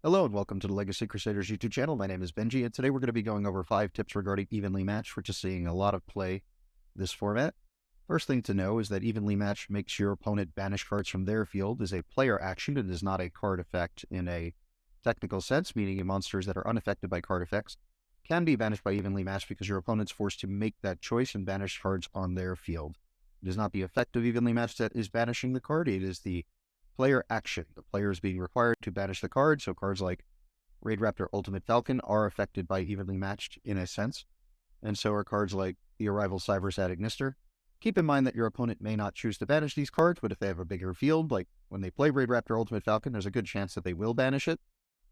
Hello and welcome to the Legacy Crusaders YouTube channel. My name is Benji, and today we're going to be going over 5 tips regarding evenly matched, which is seeing a lot of play this format. First thing to know is that evenly matched makes your opponent banish cards from their field is a player action and is not a card effect in a technical sense, meaning monsters that are unaffected by card effects can be banished by evenly matched because your opponent's forced to make that choice and banish cards on their field. It is not the effect of evenly matched that is banishing the card, it is the player action. The player is being required to banish the card, so cards like Raid Raptor Ultimate Falcon are affected by evenly matched in a sense, and so are cards like the Arrival Cybersat Ignister. Keep in mind that your opponent may not choose to banish these cards, but if they have a bigger field, like when they play Raid Raptor Ultimate Falcon, there's a good chance that they will banish it.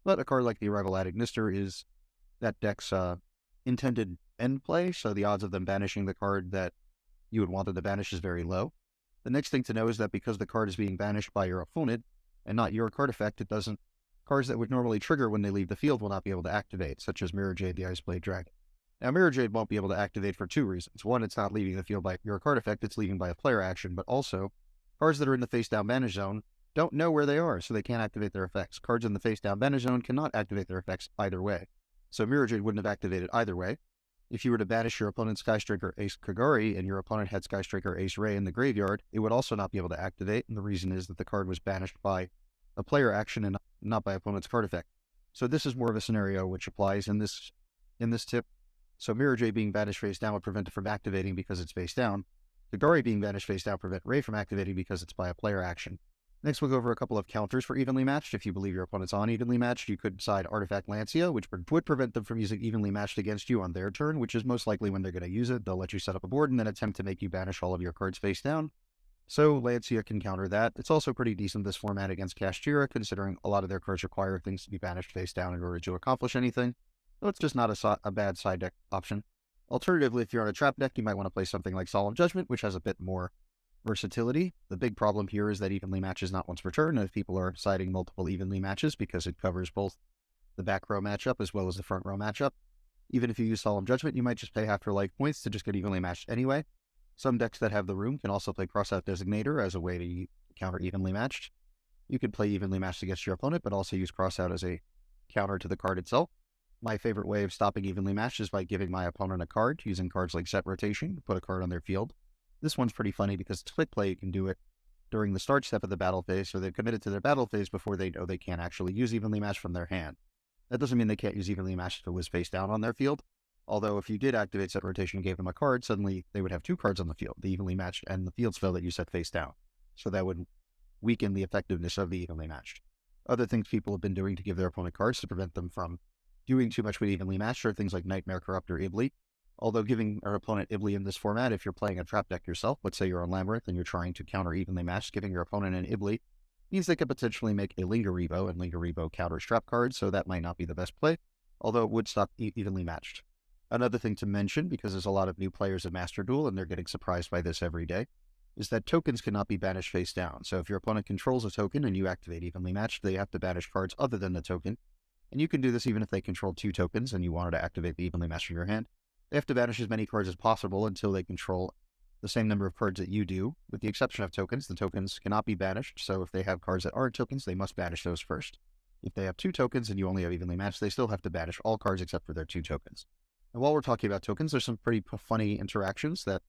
But a card like the Arrival Ignister is that deck's intended end play, so the odds of them banishing the card that you would want them to banish is very low. The next thing to know is that because the card is being banished by your opponent and not your card effect, cards that would normally trigger when they leave the field will not be able to activate, such as Mirror Jade, the Iceblade Dragon. Now, Mirror Jade won't be able to activate for 2 reasons. One, it's not leaving the field by your card effect, it's leaving by a player action, but also, cards that are in the face-down banish zone don't know where they are, so they can't activate their effects. Cards in the face-down banish zone cannot activate their effects either way. So Mirror Jade wouldn't have activated either way. If you were to banish your opponent's Skystriker Ace Kagari and your opponent had Skystriker Ace Ray in the graveyard, it would also not be able to activate, and the reason is that the card was banished by a player action and not by opponent's card effect. So this is more of a scenario which applies in this tip. So Mirror Jade being banished face down would prevent it from activating because it's face down. Kagari being banished face down prevent Ray from activating because it's by a player action. Next, we'll go over a couple of counters for evenly matched. If you believe your opponent's on evenly matched, you could decide Artifact Lancia, which would prevent them from using evenly matched against you on their turn, which is most likely when they're going to use it. They'll let you set up a board and then attempt to make you banish all of your cards face down. So Lancia can counter that. It's also pretty decent this format against Kashtira, considering a lot of their cards require things to be banished face down in order to accomplish anything. So it's just not a bad side deck option. Alternatively, if you're on a trap deck, you might want to play something like Solemn Judgment, which has a bit more versatility. The big problem here is that evenly match is not once per turn, and if people are siding multiple evenly matches because it covers both the back row matchup as well as the front row matchup. Even if you use Solemn Judgment, you might just pay half your life points to just get evenly matched anyway. Some decks that have the room can also play Crossout Designator as a way to counter evenly matched. You could play evenly matched against your opponent, but also use Crossout as a counter to the card itself. My favorite way of stopping evenly matched is by giving my opponent a card, using cards like Set Rotation to put a card on their field. This one's pretty funny because it's quick play. You can do it during the start step of the battle phase, so they've committed to their battle phase before they know they can't actually use evenly matched from their hand. That doesn't mean they can't use evenly matched if it was face down on their field. Although if you did activate Set Rotation and gave them a card, suddenly they would have 2 cards on the field, the evenly matched and the field spell that you set face down. So that would weaken the effectiveness of the evenly matched. Other things people have been doing to give their opponent cards to prevent them from doing too much with evenly matched are things like Nightmare Corrupt or Ibli. Although giving our opponent Ibli in this format, if you're playing a trap deck yourself, let's say you're on Labyrinth and you're trying to counter evenly matched, giving your opponent an Ibli means they could potentially make a Linger Rebo, and Linger Rebo counters trap cards, so that might not be the best play, although it would stop evenly matched. Another thing to mention, because there's a lot of new players of Master Duel and they're getting surprised by this every day, is that tokens cannot be banished face down. So if your opponent controls a token and you activate evenly matched, they have to banish cards other than the token. And you can do this even if they control 2 tokens and you wanted to activate the evenly matched in your hand. They have to banish as many cards as possible until they control the same number of cards that you do, with the exception of tokens. The tokens cannot be banished, so if they have cards that aren't tokens, they must banish those first. If they have 2 tokens and you only have evenly matched, they still have to banish all cards except for their 2 tokens. And while we're talking about tokens, there's some pretty funny interactions that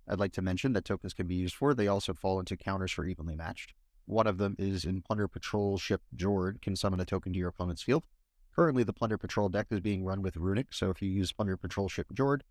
I'd like to mention that tokens can be used for. They also fall into counters for evenly matched. One of them is in Plunder Patrol Ship Jord can summon a token to your opponent's field. Currently, the Plunder Patrol deck is being run with Runic, so if you use Plunder Patrol Ship Jord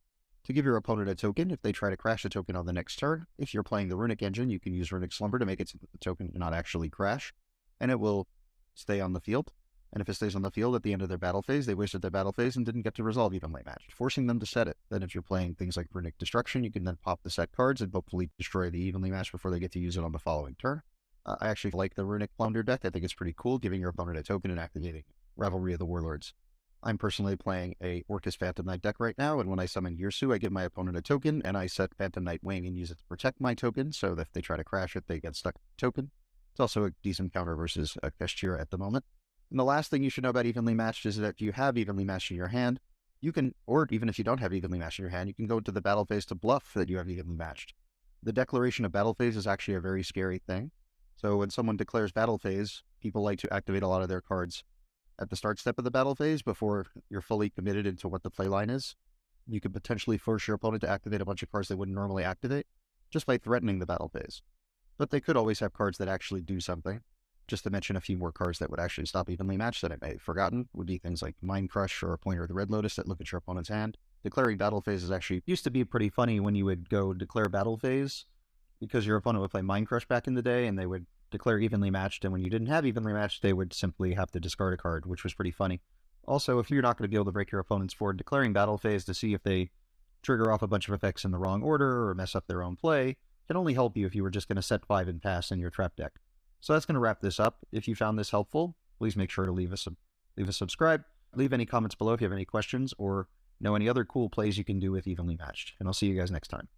to give your opponent a token, if they try to crash a token on the next turn, if you're playing the Runic engine, you can use Runic Slumber to make it so that the token not actually crash, and it will stay on the field. And if it stays on the field at the end of their battle phase, they wasted their battle phase and didn't get to resolve evenly matched, forcing them to set it. Then if you're playing things like Runic Destruction, you can then pop the set cards and hopefully destroy the evenly matched before they get to use it on the following turn. I actually like the Runic Plunder deck. I think it's pretty cool, giving your opponent a token and activating Revelry of the Warlords. I'm personally playing a Orcus Phantom Knight deck right now, and when I summon Yursu, I give my opponent a token, and I set Phantom Knight Wing and use it to protect my token, so that if they try to crash it, they get stuck with the token. It's also a decent counter versus Kashtira at the moment. And the last thing you should know about evenly matched is that if you have evenly matched in your hand, you can, or even if you don't have evenly matched in your hand, you can go into the battle phase to bluff that you have evenly matched. The declaration of battle phase is actually a very scary thing. So when someone declares battle phase, people like to activate a lot of their cards at the start step of the battle phase before you're fully committed into what the play line is. You could potentially force your opponent to activate a bunch of cards they wouldn't normally activate just by threatening the battle phase. But they could always have cards that actually do something. Just to mention a few more cards that would actually stop evenly matched that I may have forgotten would be things like Mind Crush or a Pointer of the Red Lotus that look at your opponent's hand. Declaring battle phase is actually used to be pretty funny when you would go declare battle phase because your opponent would play Mind Crush back in the day and they would declare evenly matched, and when you didn't have evenly matched, they would simply have to discard a card, which was pretty funny. Also, if you're not going to be able to break your opponent's board, declaring battle phase to see if they trigger off a bunch of effects in the wrong order or mess up their own play can only help you if you were just going to set 5 and pass in your trap deck. So that's going to wrap this up. If you found this helpful, please make sure to leave a subscribe. Leave any comments below if you have any questions or know any other cool plays you can do with evenly matched. And I'll see you guys next time.